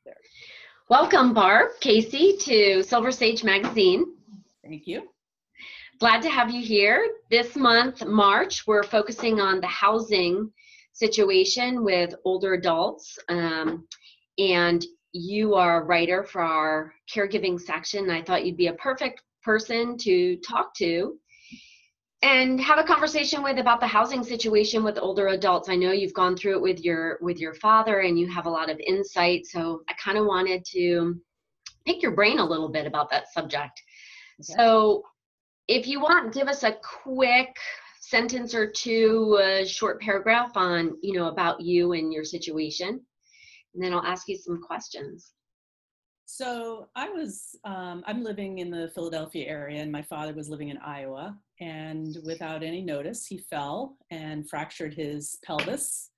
there. Welcome, Barb Casey, to Silver Sage Magazine. Thank you. Glad to have you here. This month, March, we're focusing on the housing situation with older adults. And you are a writer for our caregiving section. I thought you'd be a perfect person to talk to and have a conversation with about the housing situation with older adults. I know you've gone through it with your father and you have a lot of insight. So I kind of wanted to pick your brain a little bit about that subject. Okay. So if you want, give us a quick sentence or two, a short paragraph on, about you and your situation. And then I'll ask you some questions. So I'm living in the Philadelphia area, and my father was living in Iowa, and without any notice, he fell and fractured his pelvis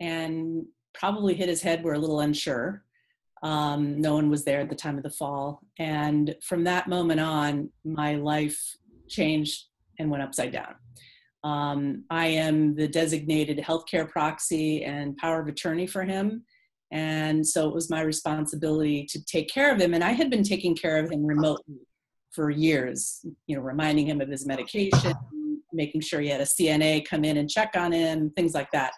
and probably hit his head. We're a little unsure. No one was there at the time of the fall. And from that moment on, my life changed and went upside down. I am the designated healthcare proxy and power of attorney for him. And so it was my responsibility to take care of him. And I had been taking care of him remotely for years, reminding him of his medication, making sure he had a CNA come in and check on him, things like that.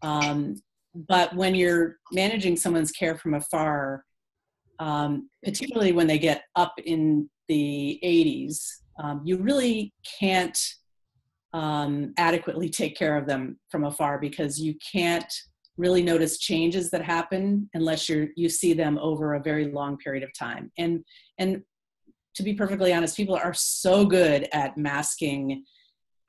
But when you're managing someone's care from afar, particularly when they get up in the 80s, you really can't adequately take care of them from afar because you can't really notice changes that happen unless you see them over a very long period of time. And to be perfectly honest, people are so good at masking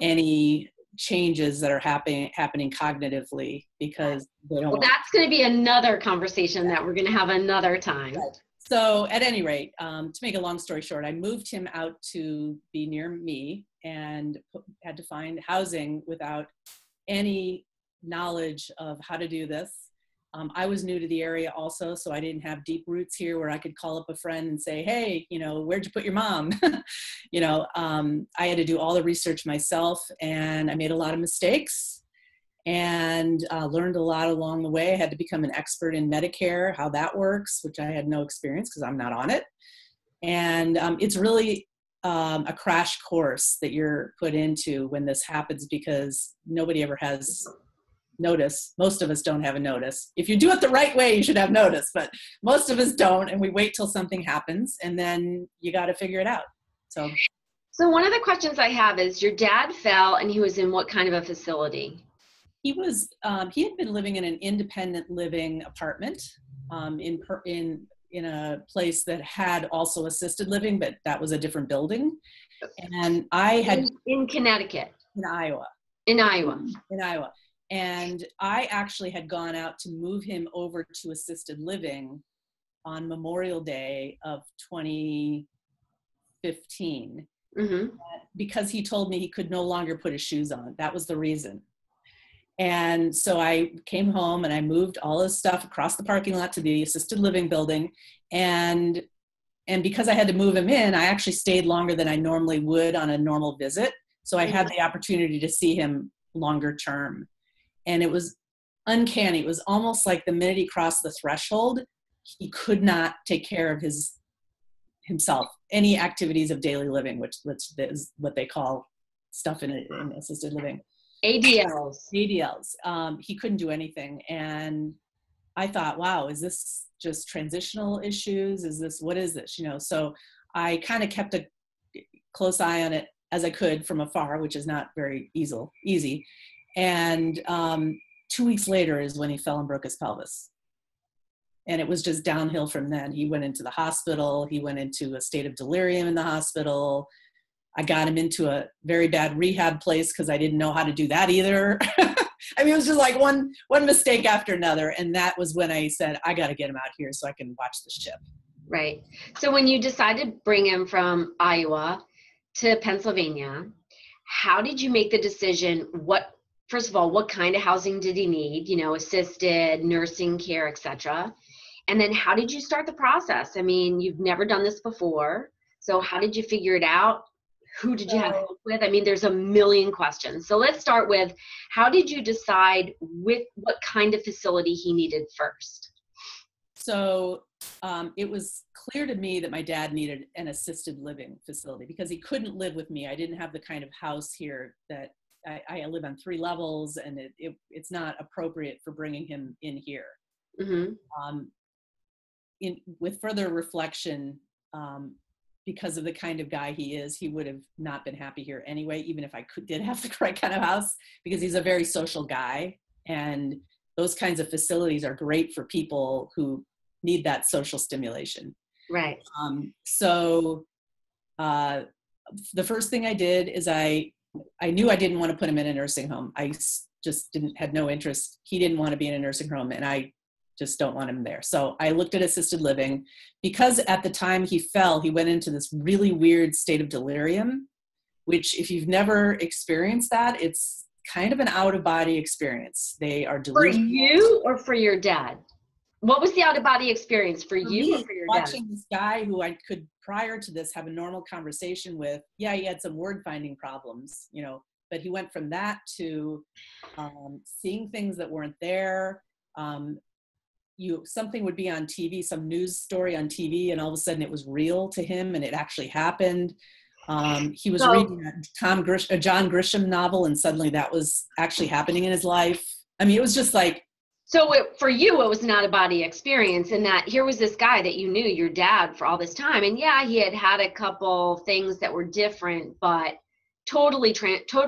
any changes that are happening cognitively because they don't. Well, that's going to be another conversation that we're going to have another time. Right. So at any rate, to make a long story short, I moved him out to be near me and had to find housing without any knowledge of how to do this. I was new to the area also, so I didn't have deep roots here where I could call up a friend and say, hey, where'd you put your mom? I had to do all the research myself, and I made a lot of mistakes and learned a lot along the way. I had to become an expert in Medicare, how that works, which I had no experience because I'm not on it. And it's really a crash course that you're put into when this happens because nobody ever has notice. Most of us don't have a notice. If you do it the right way, you should have notice, but most of us don't, and we wait till something happens, and then you got to figure it out. So one of the questions I have is, your dad fell, and he was in what kind of a facility? He had been living in an independent living apartment in a place that had also assisted living, but that was a different building. And I had in Connecticut, in Iowa. And I actually had gone out to move him over to assisted living on Memorial Day of 2015 because he told me he could no longer put his shoes on. That was the reason. And so I came home and I moved all his stuff across the parking lot to the assisted living building. And because I had to move him in, I actually stayed longer than I normally would on a normal visit. So I had the opportunity to see him longer term. And it was uncanny. It was almost like the minute he crossed the threshold, he could not take care of himself, any activities of daily living, which is what they call stuff in assisted living. ADLs. He couldn't do anything. And I thought, wow, is this just transitional issues? What is this? So I kind of kept a close eye on it as I could from afar, which is not very easy. And 2 weeks later is when he fell and broke his pelvis. And it was just downhill from then. He went into the hospital. He went into a state of delirium in the hospital. I got him into a very bad rehab place because I didn't know how to do that either. I mean, it was just like one mistake after another. And that was when I said, I got to get him out here so I can watch the ship. Right. So when you decided to bring him from Iowa to Pennsylvania, how did you make the decision? First of all, what kind of housing did he need? Assisted, nursing care, etc. And then how did you start the process? I mean, you've never done this before. So how did you figure it out? Who did you have help with? I mean, there's a million questions. So let's start with, how did you decide with what kind of facility he needed first? So it was clear to me that my dad needed an assisted living facility because he couldn't live with me. I didn't have the kind of house here that I live on 3 levels, and it's not appropriate for bringing him in here. Mm-hmm. With further reflection, because of the kind of guy he is, he would have not been happy here anyway, even if I did have the right kind of house, because he's a very social guy. And those kinds of facilities are great for people who need that social stimulation. Right. So the first thing I did is I knew I didn't want to put him in a nursing home. I just had no interest. He didn't want to be in a nursing home, and I just don't want him there. So I looked at assisted living because at the time he fell, he went into this really weird state of delirium, which if you've never experienced that, it's kind of an out-of-body experience. They are delusional. For you or for your dad? What was the out-of-body experience for you me, or for your dad? Watching this guy who I could, prior to this, have a normal conversation with. Yeah, he had some word-finding problems, you know, but he went from that to seeing things that weren't there. Something would be on TV, some news story on TV, and all of a sudden it was real to him and it actually happened. He was reading a John Grisham novel, and suddenly that was actually happening in his life. I mean, it was just like. So for you, it was not a body experience, and that here was this guy that you knew, your dad, for all this time. And yeah, he had a couple things that were different, but total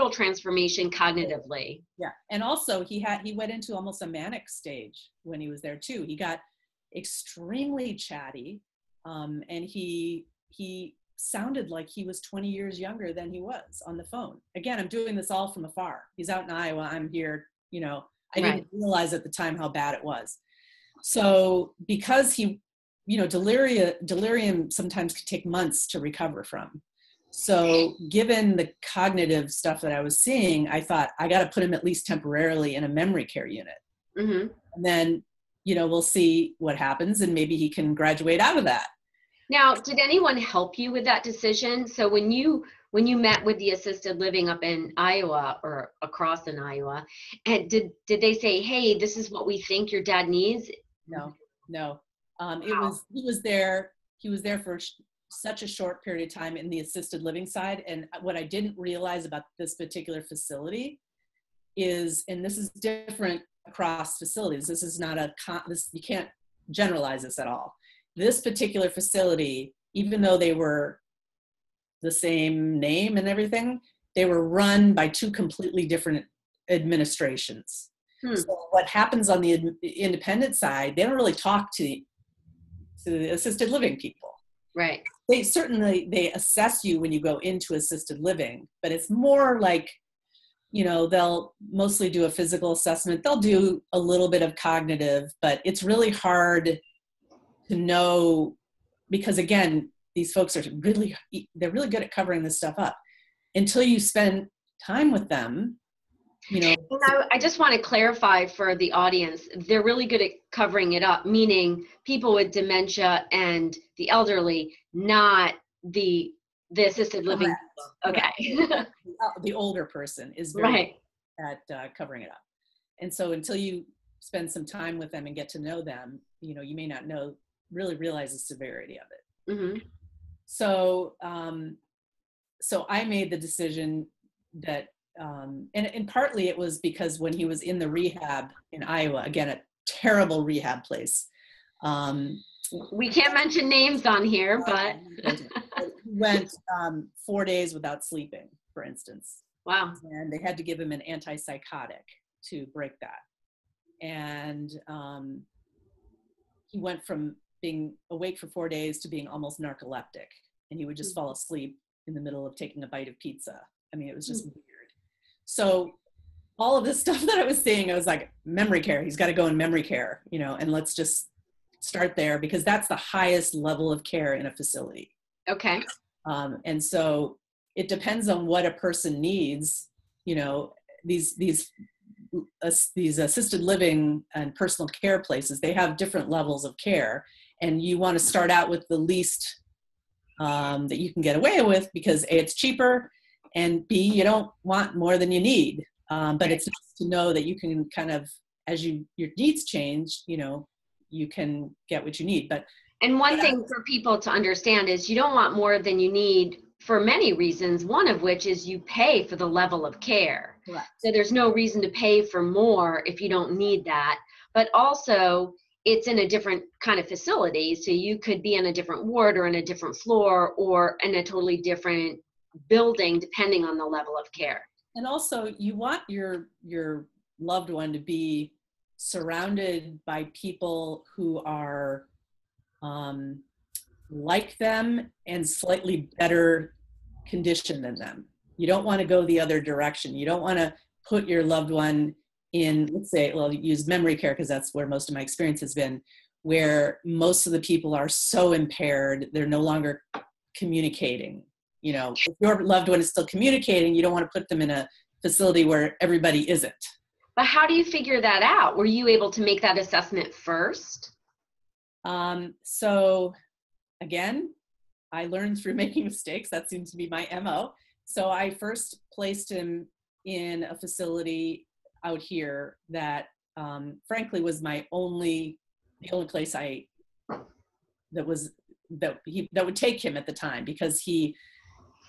transformation cognitively. Yeah. And also he went into almost a manic stage when he was there too. He got extremely chatty. And he sounded like he was 20 years younger than he was on the phone. Again, I'm doing this all from afar. He's out in Iowa. I'm here, you know, I didn't realize at the time how bad it was. So because he, you know, delirium sometimes could take months to recover from. So given the cognitive stuff that I was seeing, I thought I got to put him at least temporarily in a memory care unit. Mm-hmm. And then, you know, we'll see what happens and maybe he can graduate out of that. Now, did anyone help you with that decision? So when you met with the assisted living up in Iowa or across in Iowa, and did they say, hey, this is what we think your dad needs? No. He was there for such a short period of time in the assisted living side. And what I didn't realize about this particular facility is, and this is different across facilities, this is not you can't generalize this at all. This particular facility, even though they were the same name and everything, they were run by 2 completely different administrations. So what happens on the independent side, they don't really talk to the assisted living people. Right. They assess you when you go into assisted living, but it's more like, you know, they'll mostly do a physical assessment. They'll do a little bit of cognitive, but it's really hard to know because, again, these folks they're really good at covering this stuff up until you spend time with them, you know. I just want to clarify for the audience, they're really good at covering it up, meaning people with dementia and the elderly, not the assisted living. Correct. Okay. The older person is very good at covering it up. And so until you spend some time with them and get to know them, you know, you may not really realize the severity of it. Mm-hmm. So I made the decision that, and partly it was because when he was in the rehab in Iowa, again, a terrible rehab place. We can't mention names on here, but. He went 4 days without sleeping, for instance. Wow. And they had to give him an antipsychotic to break that. And he went from being awake for 4 days to being almost narcoleptic. And he would just fall asleep in the middle of taking a bite of pizza. I mean, it was just weird. So all of this stuff that I was seeing, I was like, memory care, he's got to go in memory care, you know, and let's just start there because that's the highest level of care in a facility. Okay. And so it depends on what a person needs, you know, these assisted living and personal care places, they have different levels of care. And you want to start out with the least that you can get away with because A, it's cheaper, and B, you don't want more than you need. But it's nice to know that you can kind of, as your needs change, you know, you can get what you need. And one thing for people to understand is you don't want more than you need for many reasons, one of which is you pay for the level of care. Correct. So there's no reason to pay for more if you don't need that. But also, it's in a different kind of facility. So you could be in a different ward or in a different floor or in a totally different building, depending on the level of care. And also, you want your loved one to be surrounded by people who are like them and slightly better condition than them. You don't want to go the other direction. You don't want to put your loved one in, let's say, well, use memory care because that's where most of my experience has been, where most of the people are so impaired, they're no longer communicating. You know, if your loved one is still communicating, you don't want to put them in a facility where everybody isn't. But how do you figure that out? Were you able to make that assessment first? So again, I learned through making mistakes. That seems to be my MO. So I first placed him in a facility out here that, frankly, was the only place that would take him at the time, because he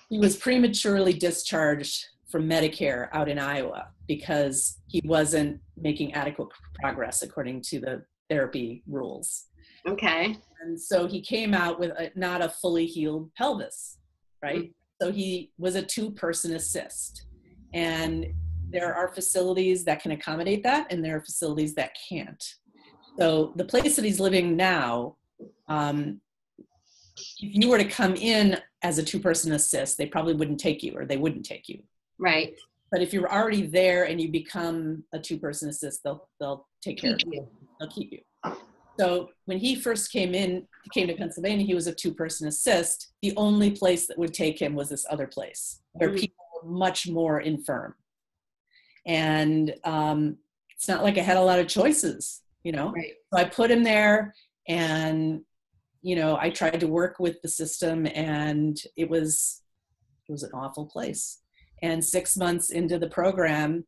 was prematurely discharged from Medicare out in Iowa because he wasn't making adequate progress according to the therapy rules. Okay. And so he came out with not a fully healed pelvis, right? Mm-hmm. So he was a 2-person assist. And there are facilities that can accommodate that, and there are facilities that can't. So the place that he's living now, if you were to come in as a 2-person assist, they probably wouldn't take you, or they wouldn't take you. Right. But if you're already there and you become a 2-person assist, they'll take care of you. They'll keep you. So when he first came to Pennsylvania, he was a 2-person assist. The only place that would take him was this other place where people were much more infirm. And it's not like I had a lot of choices, you know. Right. So I put him there, and, you know, I tried to work with the system, and it was an awful place. And 6 months into the program,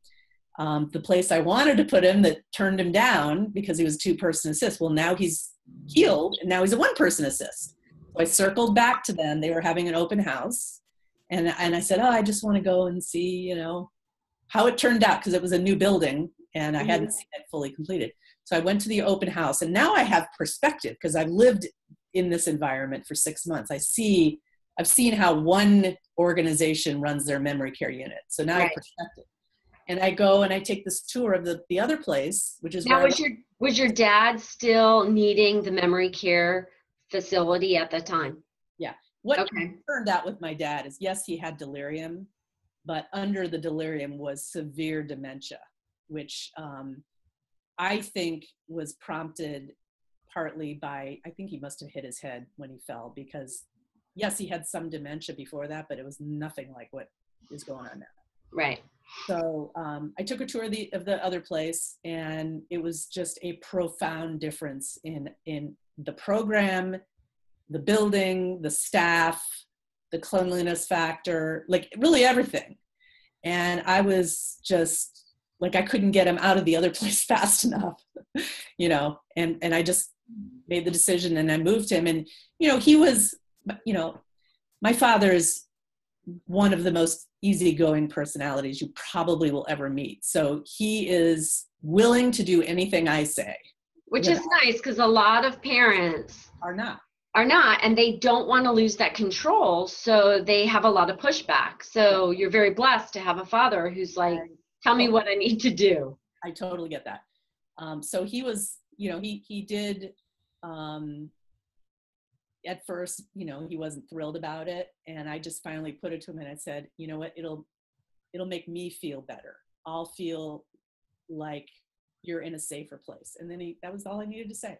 the place I wanted to put him that turned him down because he was 2-person assist. Well, now he's healed, and now he's a 1-person assist. So I circled back to them. They were having an open house. And I said, oh, I just want to go and see, you know, how it turned out, because it was a new building and I hadn't seen it fully completed. So I went to the open house, and now I have perspective because I've lived in this environment for 6 months. I've seen how one organization runs their memory care unit. So now I have perspective. And I go and I take this tour of the other place, which is now, was your dad still needing the memory care facility at the time? Yeah. What turned out with my dad is, yes, he had delirium, but under the delirium was severe dementia, which I think was prompted partly by, I think he must have hit his head when he fell, because yes, he had some dementia before that, but it was nothing like what is going on now. Right. So I took a tour of the other place, and it was just a profound difference in the program, the building, the staff, the cleanliness factor, like really everything. And I was just like, I couldn't get him out of the other place fast enough, you know, and I just made the decision, and I moved him. And, you know, he was, you know, my father is one of the most easygoing personalities you probably will ever meet. So he is willing to do anything I say. Which is nice, because a lot of parents are not, and they don't want to lose that control. So they have a lot of pushback. So you're very blessed to have a father who's like, tell me what I need to do. I totally get that. So he was, you know, he did, at first, you know, he wasn't thrilled about it. And I just finally put it to him, and I said, you know what, it'll make me feel better. I'll feel like you're in a safer place. And then that was all I needed to say.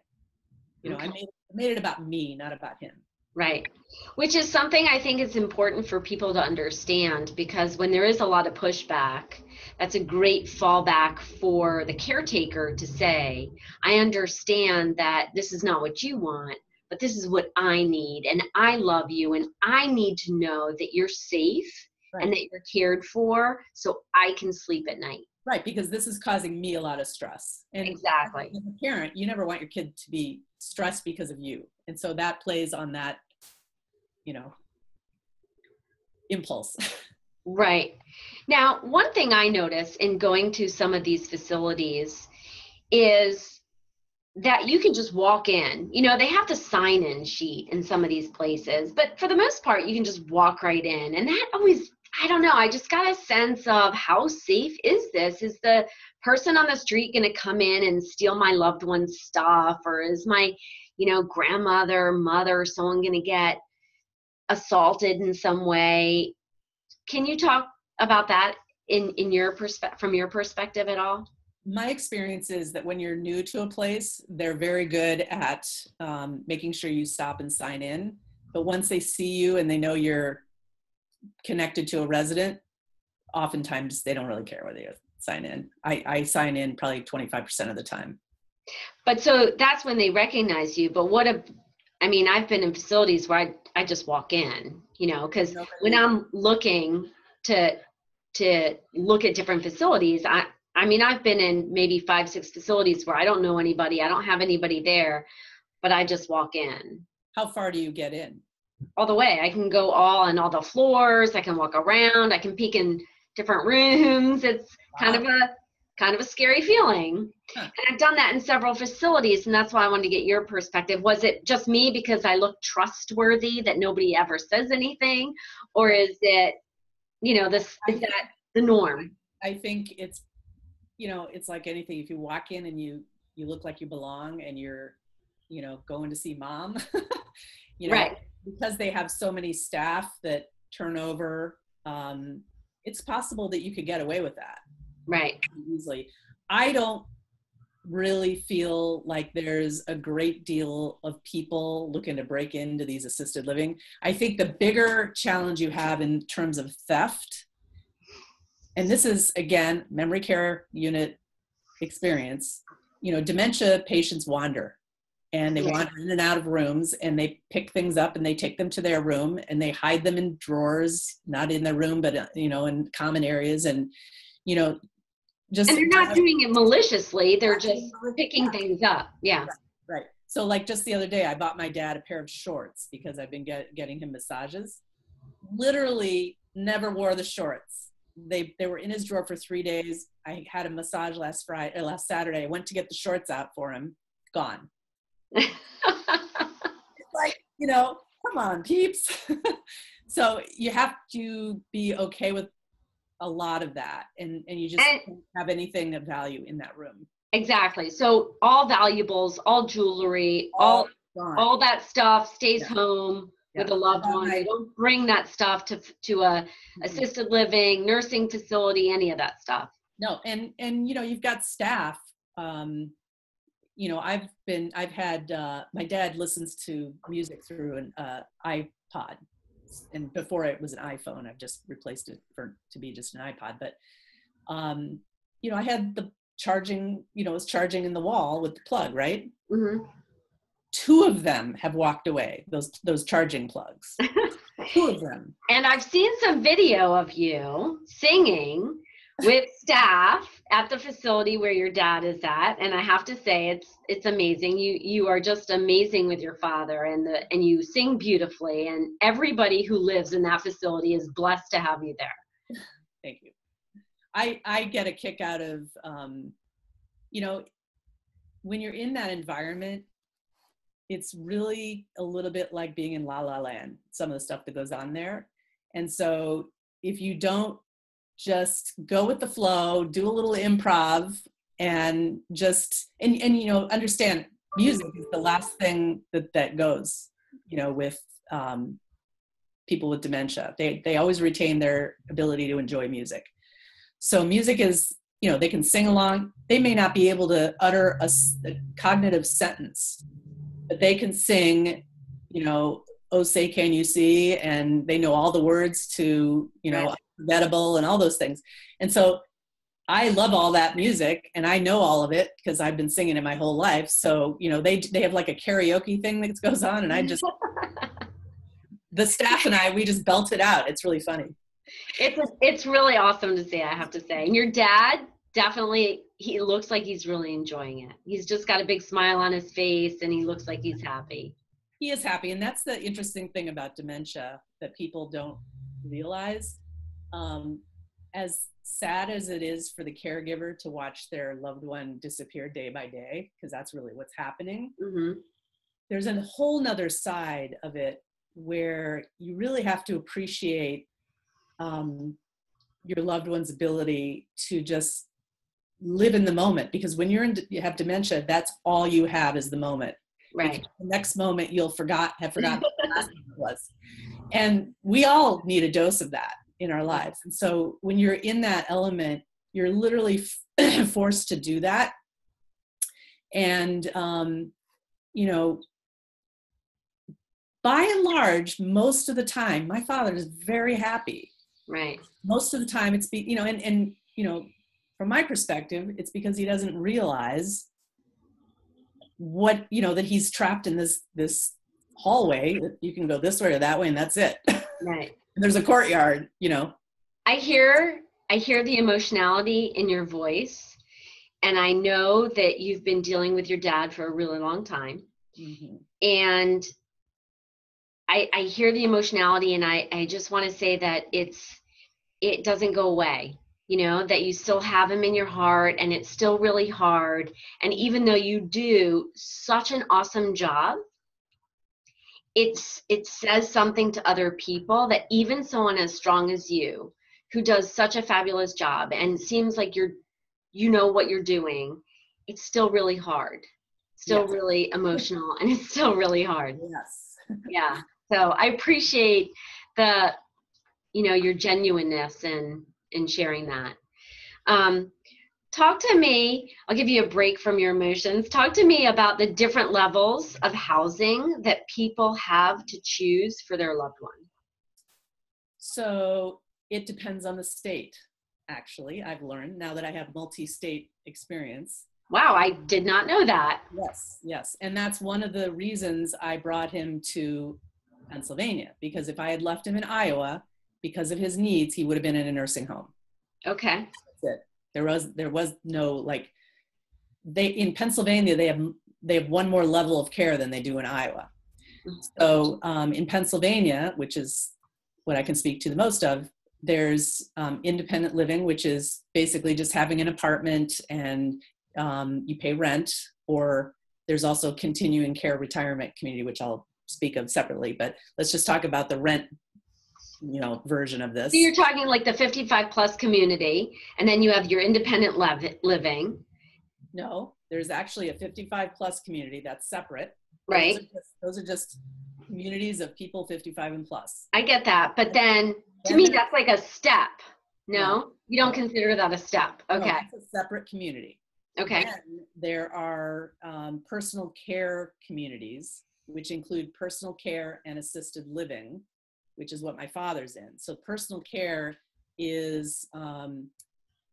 You know, I made it about me, not about him. Right. Which is something I think is important for people to understand, because when there is a lot of pushback, that's a great fallback for the caretaker to say, I understand that this is not what you want, but this is what I need, and I love you, and I need to know that you're safe and that you're cared for, so I can sleep at night. Right, because this is causing me a lot of stress. And Exactly. as a parent, you never want your kid to be stressed because of you. And so that plays on that, you know, impulse. Right. Now, one thing I notice in going to some of these facilities is that you can just walk in. You know, they have the sign-in sheet in some of these places, but for the most part, you can just walk right in. And that always, I don't know, I just got a sense of how safe is this? Is the person on the street going to come in and steal my loved one's stuff? Or is my, grandmother, mother, someone going to get assaulted in some way? Can you talk about that in your from your perspective at all? My experience is that when you're new to a place, they're very good at making sure you stop and sign in. But once they see you and they know you're connected to a resident, oftentimes they don't really care whether you sign in. I sign in probably 25% of the time. But so that's when they recognize you. But I've been in facilities where I just walk in, because when I'm looking to look at different facilities, I've been in maybe 5-6 facilities where I don't know anybody. I don't have anybody there, but I just walk in. How far do you get in? All the way. I can go on all the floors. I can walk around. I can peek in different rooms. It's kind of a scary feeling. Huh. And I've done that in several facilities, and that's why I wanted to get your perspective. Was it just me because I look trustworthy that nobody ever says anything, or is it, is that the norm? I think it's, it's like anything. If you walk in and you look like you belong and you're, going to see mom, right. Because they have so many staff that turn over, it's possible that you could get away with that. Right. Easily. I don't really feel like there's a great deal of people looking to break into these assisted living. I think the bigger challenge you have in terms of theft, and this is, again, memory care unit experience, dementia patients wander. And they wander in and out of rooms, and they pick things up and they take them to their room and they hide them in drawers, not in their room, but, in common areas. And, just. And they're not doing it maliciously. They're just picking things up. Yeah. Right. So like just the other day, I bought my dad a pair of shorts because I've been getting him massages. Literally never wore the shorts. They were in his drawer for 3 days. I had a massage last Saturday. I went to get the shorts out for him. Gone. It's like, come on, peeps. So you have to be okay with a lot of that, and you just don't have anything of value in that room. Exactly. So all valuables, all jewelry, all that stuff stays home with a loved one. You don't bring that stuff to a assisted living, nursing facility, any of that stuff. No, and you've got staff. I've had, my dad listens to music through an iPod, and before it was an iPhone. I've just replaced it to be just an iPod. But, I had the charging, it was charging in the wall with the plug, right? Mm-hmm. 2 of them have walked away, those charging plugs. 2 of them. And I've seen some video of you singing with staff at the facility where your dad is at, and I have to say it's amazing. You are just amazing with your father, and you sing beautifully, and everybody who lives in that facility is blessed to have you there. Thank you. I get a kick out of when you're in that environment, it's really a little bit like being in La La Land, some of the stuff that goes on there. And so if you don't just go with the flow, do a little improv, and just, and understand music is the last thing that goes, with people with dementia. They always retain their ability to enjoy music. So music is, they can sing along. They may not be able to utter a cognitive sentence, but they can sing, "Oh, say can you see," and they know all the words to, Unforgettable and all those things. And so I love all that music, and I know all of it because I've been singing it my whole life. So, they have like a karaoke thing that goes on, and I just, the staff and we just belt it out. It's really funny. It's really awesome to see, I have to say. And your dad definitely, he looks like he's really enjoying it. He's just got a big smile on his face and he looks like he's happy. He is happy. And that's the interesting thing about dementia that people don't realize. As sad as it is for the caregiver to watch their loved one disappear day by day, because that's really what's happening, Mm-hmm. there's a whole nother side of it where you really have to appreciate your loved one's ability to just live in the moment, because when you have dementia, that's all you have is the moment. Right. Because the next moment you'll have forgotten what the last moment was. And we all need a dose of that in our lives. And so when you're in that element, you're literally forced to do that. And, you know, by and large, most of the time, my father is very happy. Right. Most of the time it's, you know, and, you know, from my perspective, it's because he doesn't realize what, you know, that he's trapped in this hallway that you can go this way or that way and that's it. Right. There's a courtyard, you know. I hear the emotionality in your voice, and I know that you've been dealing with your dad for a really long time. Mm-hmm. And I hear the emotionality, and I just want to say that it doesn't go away, you know, that you still have him in your heart, and it's still really hard. And even though you do such an awesome job, it says something to other people that even someone as strong as you, who does such a fabulous job and seems like you know what you're doing, it's still really hard, still Yes. really emotional, and it's still really hard. Yes. Yeah. So I appreciate your genuineness in sharing that. Talk to me, I'll give you a break from your emotions. Talk to me about the different levels of housing that people have to choose for their loved one. So it depends on the state, actually. I've learned now that I have multi-state experience. Wow, I did not know that. Yes. And that's one of the reasons I brought him to Pennsylvania, because if I had left him in Iowa, because of his needs, he would have been in a nursing home. Okay. That's it. There was no, like, in Pennsylvania, they have one more level of care than they do in Iowa. So in Pennsylvania, which is what I can speak to the most of, there's independent living, which is basically just having an apartment and you pay rent, or there's also continuing care retirement community, which I'll speak of separately, but let's just talk about the rent, you know, version of this. So you're talking like the 55 plus community, and then you have your independent living. No, there's actually a 55 plus community that's separate. Right. Those are just communities of people 55 and plus. I get that. But then to me, that's like a step. No, you don't consider that a step. Okay. No, it's a separate community. Okay. Then there are personal care communities, which include personal care and assisted living, which is what my father's in. So personal care is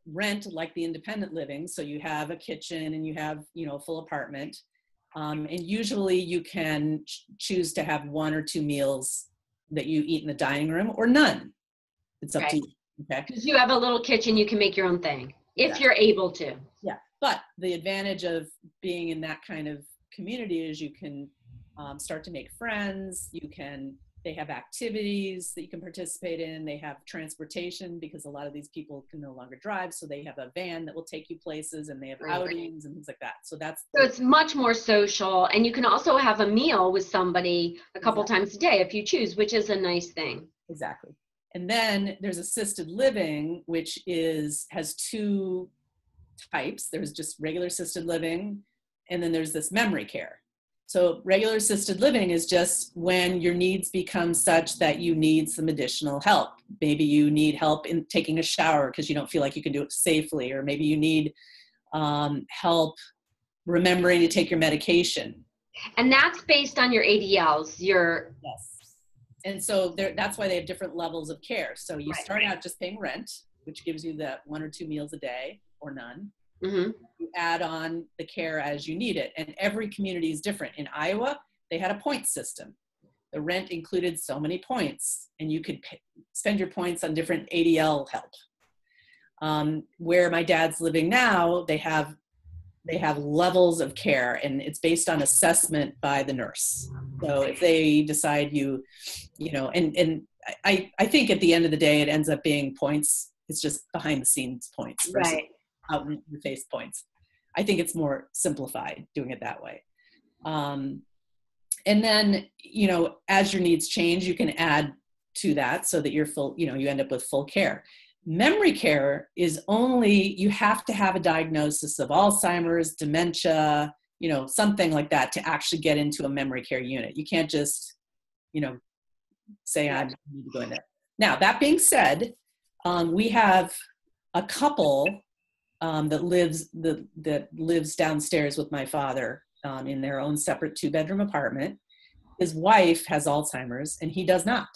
rent like the independent living. So you have a kitchen and you have, you know, a full apartment. And usually you can choose to have 1 or 2 meals that you eat in the dining room, or none. It's up to you. Okay. Because you have a little kitchen, you can make your own thing if you're able to. Yeah. But the advantage of being in that kind of community is you can start to make friends. They have activities that you can participate in. They have transportation, because a lot of these people can no longer drive. So they have a van that will take you places, and they have outings and things like that. So it's much more social. And you can also have a meal with somebody a couple times a day if you choose, which is a nice thing. Exactly. And then there's assisted living, which has 2 types. There's just regular assisted living, and then there's this memory care. So regular assisted living is just when your needs become such that you need some additional help. Maybe you need help in taking a shower because you don't feel like you can do it safely, or maybe you need help remembering to take your medication. And that's based on your ADLs. Yes. And so that's why they have different levels of care. So you start out just paying rent, which gives you that 1 or 2 meals a day, or none. Mm-hmm. You add on the care as you need it. And every community is different. In Iowa, they had a point system. The rent included so many points, and you could spend your points on different ADL help. Where my dad's living now, they have levels of care, and it's based on assessment by the nurse. So if they decide and I think at the end of the day, it ends up being points. It's just behind the scenes points versus Right. out in the face points. I think it's more simplified doing it that way. And then, as your needs change, you can add to that so that you're full, you end up with full care. Memory care is only, you have to have a diagnosis of Alzheimer's, dementia, something like that to actually get into a memory care unit. You can't just, say I need to go in there. Now, that being said, we have a couple that lives downstairs with my father in their own separate 2-bedroom apartment. His wife has Alzheimer's and he does not.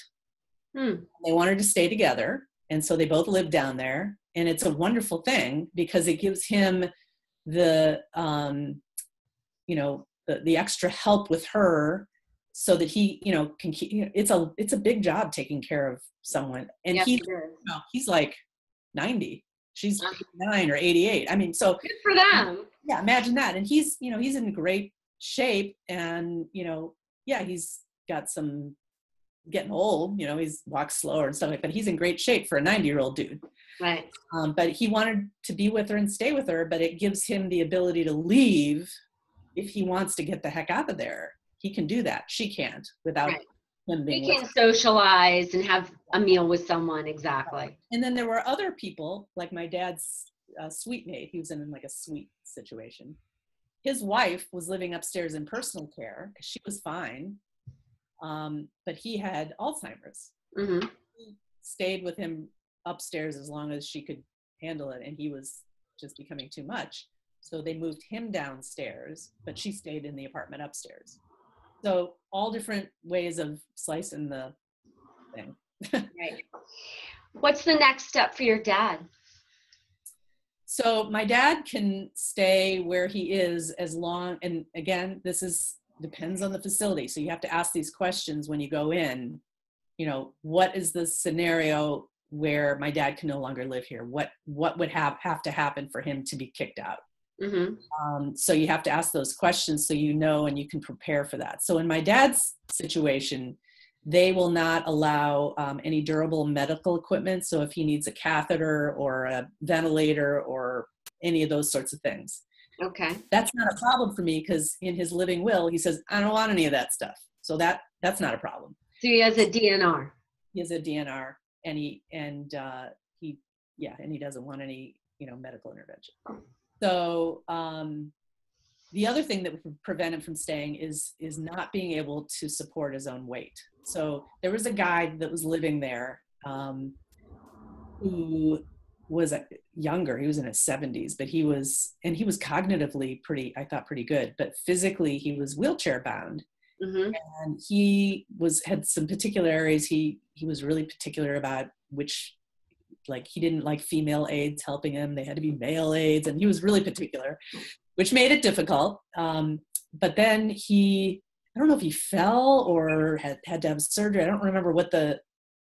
They wanted to stay together. And so they both live down there, and it's a wonderful thing because it gives him the extra help with her so that he, can keep, it's a big job taking care of someone. And Yes, he's like 90, she's 89 or 88. I mean, so good for them. Yeah, imagine that. And he's in great shape, and, he's got some getting old, he walks slower and stuff like that. He's in great shape for a 90-year-old dude. Right. But he wanted to be with her and stay with her, but it gives him the ability to leave if he wants to get the heck out of there. He can do that. She can't without him being He can socialize and have a meal with someone. Exactly. And then there were other people, like my dad's suite mate. He was in like a suite situation. His wife was living upstairs in personal care because she was fine. But he had Alzheimer's. Mm-hmm. He stayed with him upstairs as long as she could handle it, and he was just becoming too much. So they moved him downstairs, but she stayed in the apartment upstairs. So all different ways of slicing the thing. Right. What's the next step for your dad? So my dad can stay where he is as long, and again, depends on the facility. So you have to ask these questions when you go in, what is the scenario where my dad can no longer live here? What would have to happen for him to be kicked out? Mm-hmm. So you have to ask those questions so and you can prepare for that. So in my dad's situation, they will not allow any durable medical equipment. So if he needs a catheter or a ventilator or any of those sorts of things. Okay. That's not a problem for me because in his living will, he says, I don't want any of that stuff. So that's not a problem. So he has a DNR. He has a DNR, and he doesn't want any, medical intervention. So the other thing that would prevent him from staying is not being able to support his own weight. So there was a guy that was living there who was younger. He was in his 70s, but he was cognitively pretty good, but physically he was wheelchair bound. Mm-hmm. And he had some particular areas. He was really particular about which, like, he didn't like female aides helping him. They had to be male aides, and he was really particular, which made it difficult. But then I don't know if he fell or had to have surgery. I don't remember what the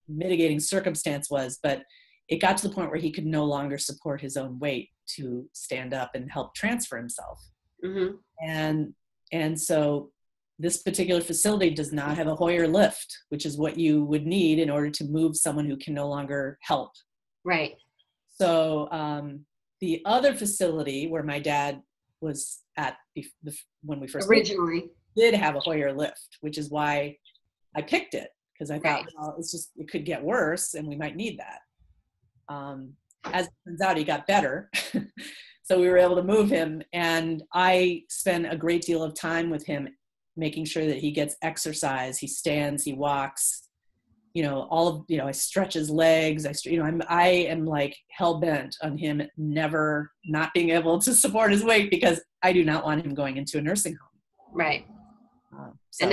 mitigating circumstance was, but it got to the point where he could no longer support his own weight to stand up and help transfer himself. Mm-hmm. And so this particular facility does not have a Hoyer lift, which is what you would need in order to move someone who can no longer help. Right. So the other facility where my dad was at when we first originally did have a Hoyer lift, which is why I picked it, because I thought, well, it could get worse and we might need that. As it turns out, he got better. So we were able to move him, and I spend a great deal of time with him, making sure that he gets exercise. He stands, he walks, I stretch his legs. I am like hell bent on him never not being able to support his weight, because I do not want him going into a nursing home. Right. And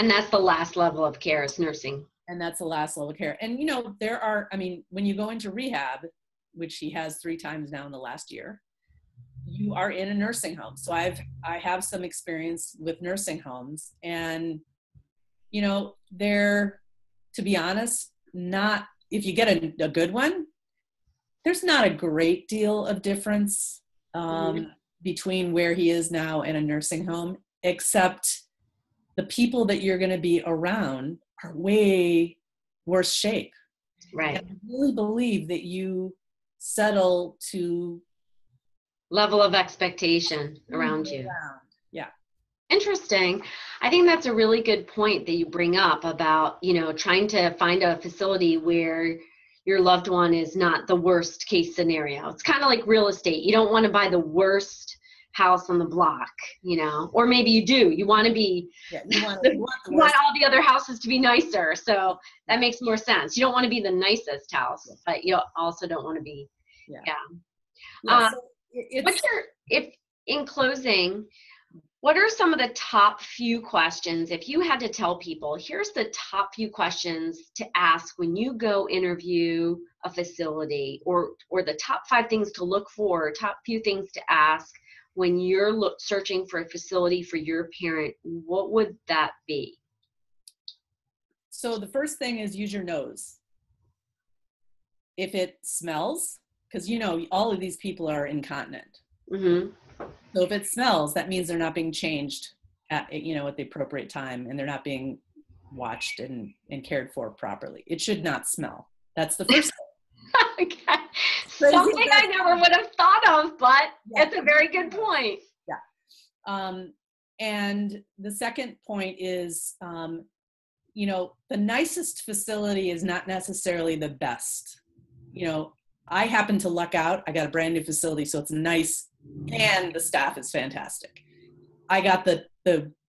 that's the last level of care is nursing. And that's the last level of care. And, when you go into rehab, which he has 3 times now in the last year, you are in a nursing home. So I have some experience with nursing homes, and, they're, to be honest, not, if you get a good one, there's not a great deal of difference Mhm. between where he is now and a nursing home, except the people that you're going to be around are way worse shape. And Right. I really believe that you settle to Level of expectation around year you. round. Yeah. Interesting. I think that's a really good point that you bring up about, trying to find a facility where your loved one is not the worst case scenario. It's kind of like real estate. You don't want to buy the worst house on the block, or maybe you do. You want to be, Yeah. You want you the want worst. all the other houses to be nicer. So that makes more sense. You don't want to be the nicest house, but you also don't want to be, Yeah. yeah. Yeah. Uh, So what's it's, if in closing, what are some of the top few questions, if you had to tell people, here's the top few questions to ask when you go interview a facility, or the top 5 things to look for, top few things to ask when you're searching for a facility for your parent, what would that be? so the first thing is use your nose. If it smells, because all of these people are incontinent. Mm-hmm. So if it smells, that means they're not being changed at the appropriate time, and they're not being watched and cared for properly. It should not smell. That's the first thing. Okay. Crazy Something I never would have thought of, but Yeah. it's a very good point. Yeah. And the second point is, the nicest facility is not necessarily the best. I happen to luck out. I got a brand new facility, so it's nice, and the staff is fantastic. I got the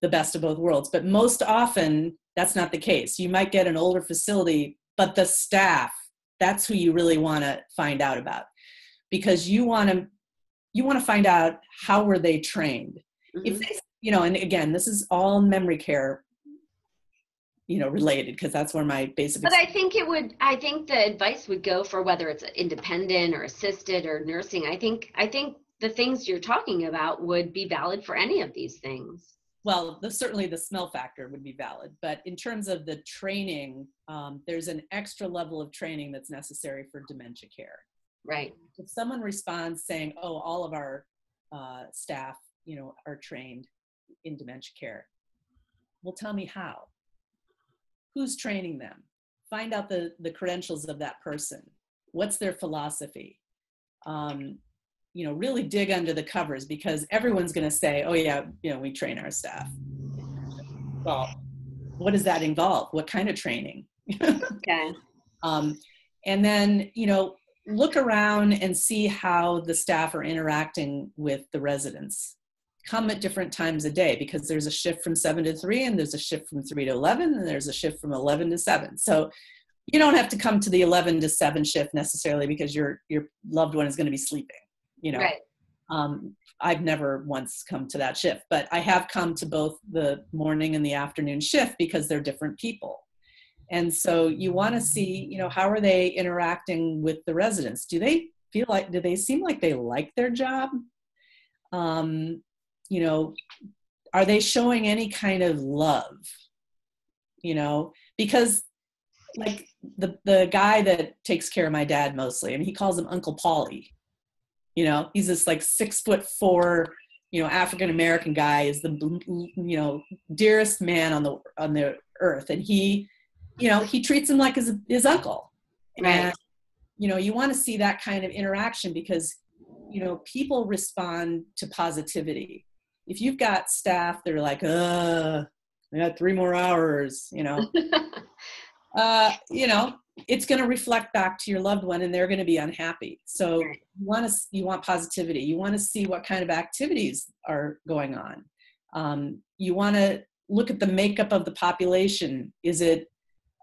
best of both worlds, but most often that's not the case. You might get an older facility, but the staff, that's who you really want to find out about, because you want to find out how were they trained. Mm-hmm. If they, and again, this is all memory care, related, because that's where my basic. But I think the advice would go for whether it's independent or assisted or nursing. I think the things you're talking about would be valid for any of these things. Well, certainly the smell factor would be valid, but in terms of the training, there's an extra level of training that's necessary for dementia care. Right. If someone responds saying, "Oh, all of our staff, are trained in dementia care," well, tell me how. Who's training them? Find out the credentials of that person. What's their philosophy? Really dig under the covers, because everyone's going to say, "Oh yeah, we train our staff." Well, what does that involve? What kind of training? Okay. And then, look around and see how the staff are interacting with the residents. Come at different times a day, because there's a shift from 7 to 3, and there's a shift from 3 to 11, and there's a shift from 11 to 7. So you don't have to come to the 11 to 7 shift necessarily because your loved one is going to be sleeping, Right. I've never once come to that shift, but I have come to both the morning and the afternoon shift, because they're different people. And so you want to see, how are they interacting with the residents? Do they seem like they like their job? Are they showing any kind of love? Because like the guy that takes care of my dad mostly, he calls him Uncle Paulie. He's this like 6'4", African-American guy, is the, dearest man on the earth. And he treats him like his uncle. Right. And, you want to see that kind of interaction, because, people respond to positivity. If you've got staff that are like, I got 3 more hours, it's going to reflect back to your loved one, and they're going to be unhappy. So you want positivity. You want to see what kind of activities are going on. You want to look at the makeup of the population. Is it,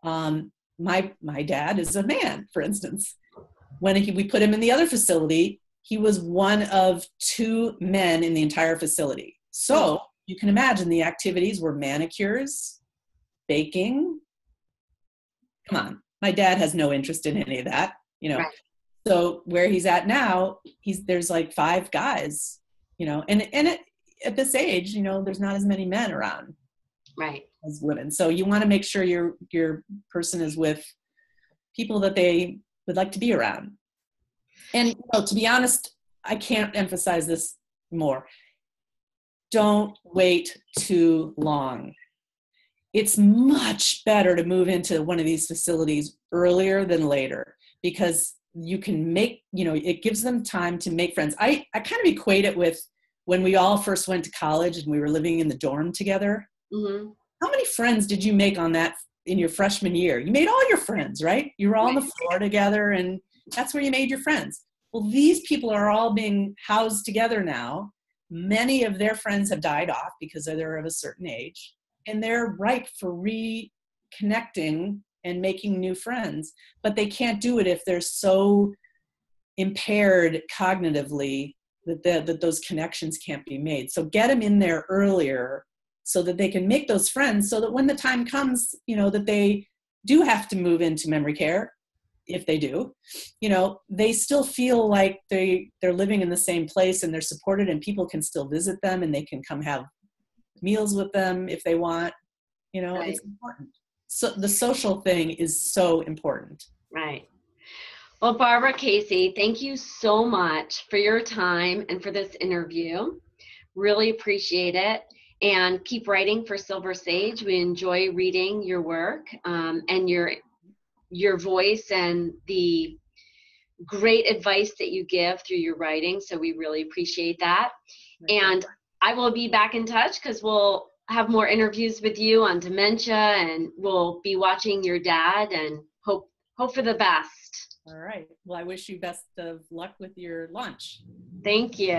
my dad is a man, for instance. When we put him in the other facility, he was one of 2 men in the entire facility. So you can imagine the activities were manicures, baking. Come on, my dad has no interest in any of that, Right. So where he's at now, there's like 5 guys, at this age, there's not as many men around, Right, as women. So you want to make sure your person is with people that they would like to be around. And to be honest, I can't emphasize this more. Don't wait too long. It's much better to move into one of these facilities earlier than later, because you can make, it gives them time to make friends. I kind of equate it with when we all first went to college and we were living in the dorm together. Mm-hmm. How many friends did you make in your freshman year? You made all your friends, right? You were all on the floor together, and that's where you made your friends. Well, these people are all being housed together now. Many of their friends have died off because they're of a certain age, and they're ripe for reconnecting and making new friends. But they can't do it if they're so impaired cognitively that those connections can't be made. So get them in there earlier so that they can make those friends, so that when the time comes, that they do have to move into memory care, if they do, they still feel like they're living in the same place and they're supported, and people can still visit them and they can come have meals with them if they want. Right. It's important. So the social thing is so important. Right. Well, Barbara Casey, thank you so much for your time and for this interview. Really appreciate it. And keep writing for Silver Sage. We enjoy reading your work and your voice and the great advice that you give through your writing. So we really appreciate that. And I will be back in touch because we'll have more interviews with you on dementia, and we'll be watching your dad and hope for the best. All right. Well, I wish you best of luck with your lunch. Thank you.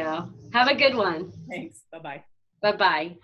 Have a good one. Thanks. Bye-bye. Bye-bye.